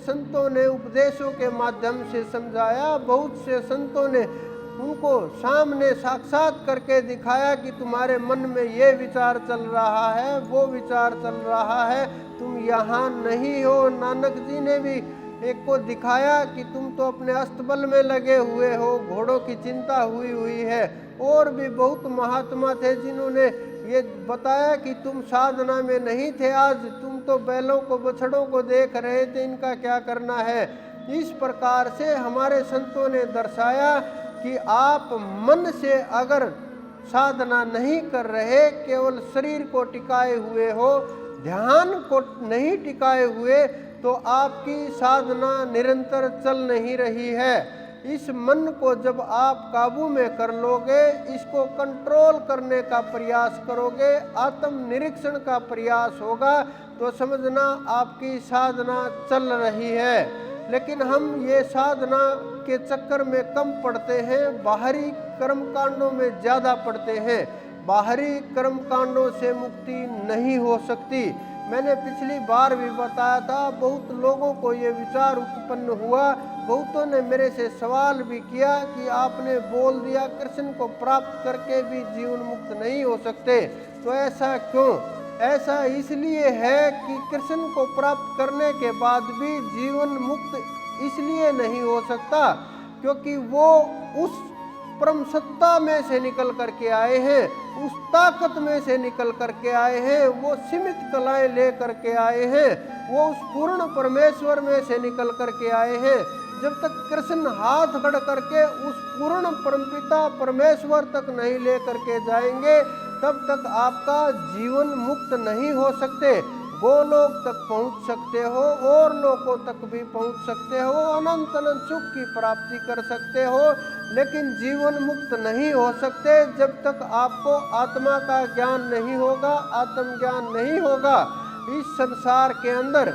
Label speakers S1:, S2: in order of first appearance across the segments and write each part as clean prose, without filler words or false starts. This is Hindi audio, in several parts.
S1: संतों ने उपदेशों के माध्यम से समझाया, बहुत से संतों ने उनको सामने साक्षात करके दिखाया कि तुम्हारे मन में ये विचार चल रहा है, वो विचार चल रहा है, तुम यहाँ नहीं हो। नानक जी ने भी एक को दिखाया कि तुम तो अपने अस्तबल में लगे हुए हो, घोड़ों की चिंता हुई है। और भी बहुत महात्मा थे जिन्होंने ये बताया कि तुम साधना में नहीं थे, आज तुम तो बैलों को बछड़ों को देख रहे थे, इनका क्या करना है। इस प्रकार से हमारे संतों ने दर्शाया कि आप मन से अगर साधना नहीं कर रहे, केवल शरीर को टिकाए हुए हो, ध्यान को नहीं टिकाए हुए, तो आपकी साधना निरंतर चल नहीं रही है। इस मन को जब आप काबू में कर लोगे, इसको कंट्रोल करने का प्रयास करोगे, आत्म निरीक्षण का प्रयास होगा, तो समझना आपकी साधना चल रही है। लेकिन हम ये साधना के चक्कर में कम पड़ते हैं, बाहरी कर्म कांडों में ज़्यादा पड़ते हैं। बाहरी कर्म कांडों से मुक्ति नहीं हो सकती। मैंने पिछली बार भी बताया था, बहुत लोगों को ये विचार उत्पन्न हुआ, बहुतों ने मेरे से सवाल भी किया कि आपने बोल दिया कृष्ण को प्राप्त करके भी जीवन मुक्त नहीं हो सकते, तो ऐसा क्यों? ऐसा इसलिए है कि कृष्ण को प्राप्त करने के बाद भी जीवन मुक्त इसलिए नहीं हो सकता क्योंकि वो उस परम सत्ता में से निकल करके आए हैं, उस ताकत में से निकल करके आए हैं, वो सीमित कलाएं ले करके आए हैं, वो उस पूर्ण परमेश्वर में से निकल करके आए हैं। जब तक कृष्ण हाथ खड़ करके उस पूर्ण परमपिता परमेश्वर तक नहीं ले करके जाएंगे, तब तक आपका जीवन मुक्त नहीं हो सकते। गोलोक तक पहुंच सकते हो और लोकों तक भी पहुंच सकते हो, अनंत अनंत सुख की प्राप्ति कर सकते हो, लेकिन जीवन मुक्त नहीं हो सकते जब तक आपको आत्मा का ज्ञान नहीं होगा, आत्म ज्ञान नहीं होगा। इस संसार के अंदर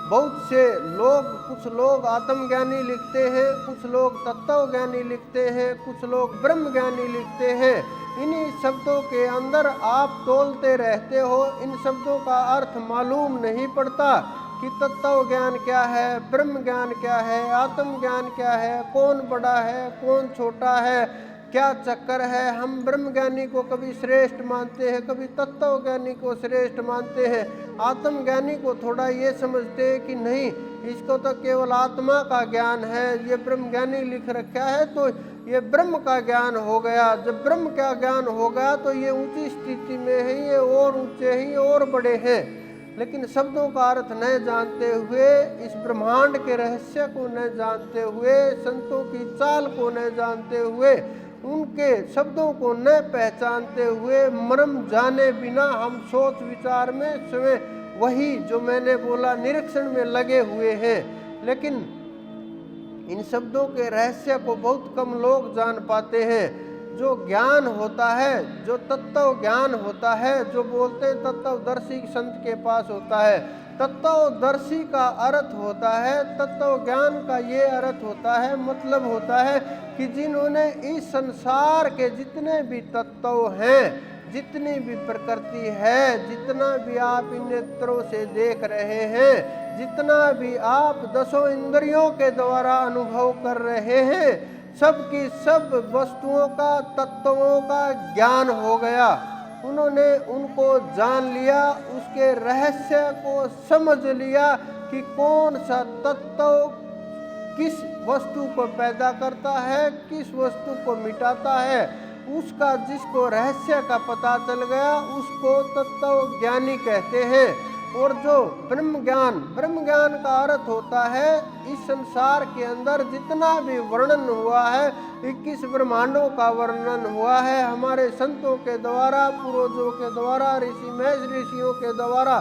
S1: बहुत से लोग, कुछ लोग आत्मज्ञानी लिखते हैं, कुछ लोग तत्व ज्ञानी लिखते हैं, कुछ लोग ब्रह्म ज्ञानी लिखते हैं। इन्हीं शब्दों के अंदर आप तोलते रहते हो, इन शब्दों का अर्थ मालूम नहीं पड़ता कि तत्व ज्ञान क्या है, ब्रह्म ज्ञान क्या है, आत्म ज्ञान क्या है, कौन बड़ा है, कौन छोटा है, क्या चक्कर है। हम ब्रह्म ज्ञानी को कभी श्रेष्ठ मानते हैं, कभी तत्व ज्ञानी को श्रेष्ठ मानते हैं, आत्म ज्ञानी को थोड़ा ये समझते हैं कि नहीं, इसको तो केवल आत्मा का ज्ञान है, ये ब्रह्म ज्ञानी लिख रखा है तो ये ब्रह्म का ज्ञान हो गया। जब ब्रह्म का ज्ञान हो गया तो ये ऊंची स्थिति में है, ये और ऊंचे हैं, ये और बड़े हैं। लेकिन शब्दों का अर्थ न जानते हुए, इस ब्रह्मांड के रहस्य को न जानते हुए, संतों की चाल को न जानते हुए, उनके शब्दों को न पहचानते हुए, मर्म जाने बिना हम सोच विचार में स्वयं वही जो मैंने बोला निरीक्षण में लगे हुए हैं। लेकिन इन शब्दों के रहस्य को बहुत कम लोग जान पाते हैं। जो ज्ञान होता है, जो तत्व ज्ञान होता है, जो बोलते हैं तत्वदर्शी संत के पास होता है, तत्वदर्शी का अर्थ होता है, तत्व ज्ञान का ये अर्थ होता है, मतलब होता है कि जिन्होंने इस संसार के जितने भी तत्व हैं, जितनी भी प्रकृति है, जितना भी आप इन नेत्रों से देख रहे हैं, जितना भी आप दसों इंद्रियों के द्वारा अनुभव कर रहे हैं, सब की सब वस्तुओं का, तत्वों का ज्ञान हो गया। उन्होंने उनको जान लिया, उसके रहस्य को समझ लिया कि कौन सा तत्व किस वस्तु को पैदा करता है, किस वस्तु को मिटाता है। उसका जिसको रहस्य का पता चल गया उसको तत्व ज्ञानी कहते हैं। और जो ब्रह्म ज्ञान का अर्थ होता है, इस संसार के अंदर जितना भी वर्णन हुआ है, 21 ब्रह्मांडों का वर्णन हुआ है हमारे संतों के द्वारा, पूर्वजों के द्वारा, ऋषि महेश ऋषियों के द्वारा,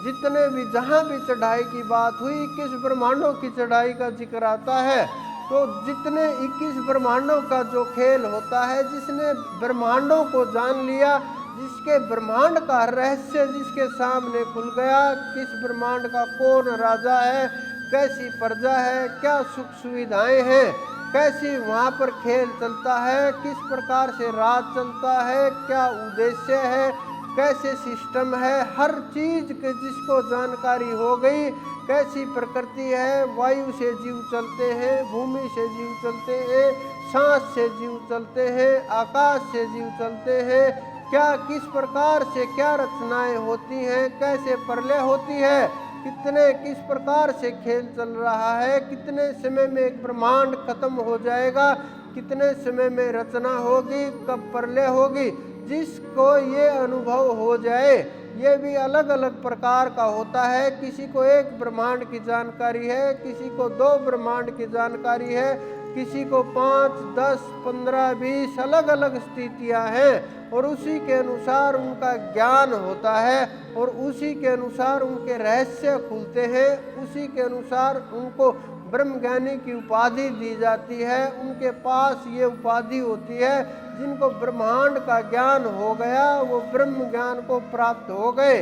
S1: जितने भी जहाँ भी चढ़ाई की बात हुई, 21 ब्रह्मांडों की चढ़ाई का जिक्र आता है। तो जितने 21 ब्रह्मांडों का जो खेल होता है, जिसने ब्रह्मांडों को जान लिया, जिसके ब्रह्मांड का रहस्य जिसके सामने खुल गया, किस ब्रह्मांड का कौन राजा है, कैसी प्रजा है, क्या सुख सुविधाएं हैं, कैसी वहाँ पर खेल चलता है, किस प्रकार से राज चलता है, क्या उद्देश्य है, कैसे सिस्टम है, हर चीज के जिसको जानकारी हो गई, कैसी प्रकृति है। वायु से जीव चलते हैं, भूमि से जीव चलते हैं, सांस से जीव चलते हैं, आकाश से जीव चलते हैं। क्या किस प्रकार से क्या रचनाएं होती हैं, कैसे प्रलय होती है, किस प्रकार से खेल चल रहा है, कितने समय में एक ब्रह्मांड खत्म हो जाएगा, कितने समय में रचना होगी, कब प्रलय होगी। जिसको ये अनुभव हो जाए, ये भी अलग अलग प्रकार का होता है। किसी को एक ब्रह्मांड की जानकारी है, किसी को 2 ब्रह्मांड की जानकारी है, किसी को 5, 10, 15, 20 अलग अलग स्थितियां हैं और उसी के अनुसार उनका ज्ञान होता है और उसी के अनुसार उनके रहस्य खुलते हैं, उसी के अनुसार उनको ब्रह्म ज्ञानी की उपाधि दी जाती है। उनके पास ये उपाधि होती है। जिनको ब्रह्मांड का ज्ञान हो गया वो ब्रह्म ज्ञान को प्राप्त हो गए।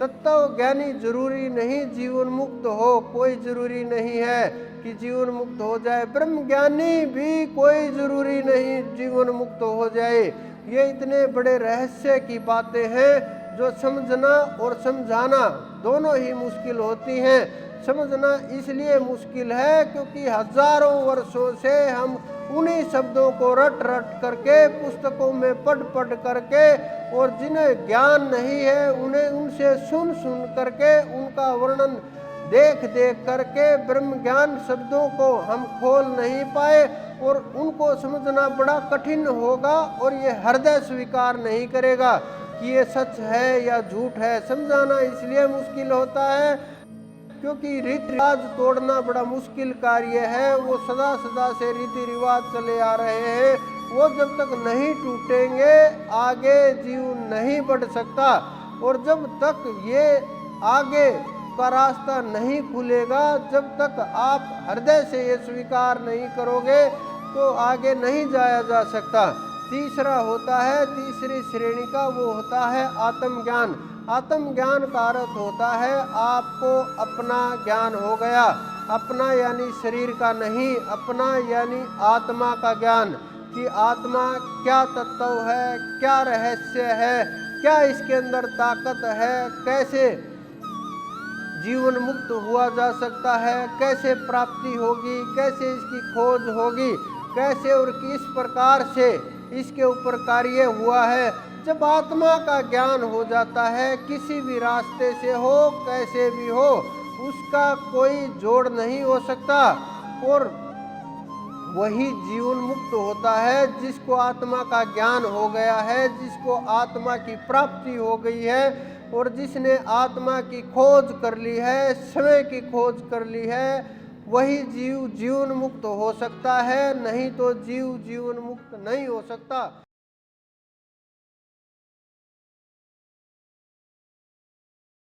S1: तत्व ज्ञानी जरूरी नहीं जीवन मुक्त हो, कोई जरूरी नहीं है कि जीवन मुक्त हो जाए। ब्रह्म ज्ञानी भी कोई जरूरी नहीं जीवन मुक्त हो जाए। ये इतने बड़े रहस्य की बातें हैं जो समझना और समझाना दोनों ही मुश्किल होती हैं। समझना इसलिए मुश्किल है क्योंकि हजारों वर्षों से हम उन्हीं शब्दों को रट रट करके पुस्तकों में पढ़ करके और जिन्हें ज्ञान नहीं है उन्हें उनसे सुन करके उनका वर्णन देख करके ब्रह्म ज्ञान शब्दों को हम खोल नहीं पाए और उनको समझना बड़ा कठिन होगा और ये हृदय स्वीकार नहीं करेगा कि ये सच है या झूठ है। समझाना इसलिए मुश्किल होता है क्योंकि रीति रिवाज तोड़ना बड़ा मुश्किल कार्य है। वो सदा से रीति रिवाज चले आ रहे हैं, वो जब तक नहीं टूटेंगे आगे जीव नहीं बढ़ सकता। और जब तक ये आगे का रास्ता नहीं खुलेगा, जब तक आप हृदय से ये स्वीकार नहीं करोगे तो आगे नहीं जाया जा सकता। तीसरा होता है, तीसरी श्रेणी का वो होता है आत्मज्ञान। आत्मज्ञान का अर्थ होता है आपको अपना ज्ञान हो गया। अपना यानी शरीर का नहीं, अपना यानी आत्मा का ज्ञान कि आत्मा क्या तत्व है, क्या रहस्य है, क्या इसके अंदर ताकत है, कैसे जीवन मुक्त हुआ जा सकता है, कैसे प्राप्ति होगी, कैसे इसकी खोज होगी, कैसे और किस प्रकार से इसके ऊपर कार्य हुआ है। जब आत्मा का ज्ञान हो जाता है, किसी भी रास्ते से हो, कैसे भी हो, उसका कोई जोड़ नहीं हो सकता और वही जीवन मुक्त होता है जिसको आत्मा का ज्ञान हो गया है, जिसको आत्मा की प्राप्ति हो गई है और जिसने आत्मा की खोज कर ली है, समय की खोज कर ली है, वही जीव जीवन मुक्त हो सकता है, नहीं तो जीव जीवन मुक्त नहीं हो सकता।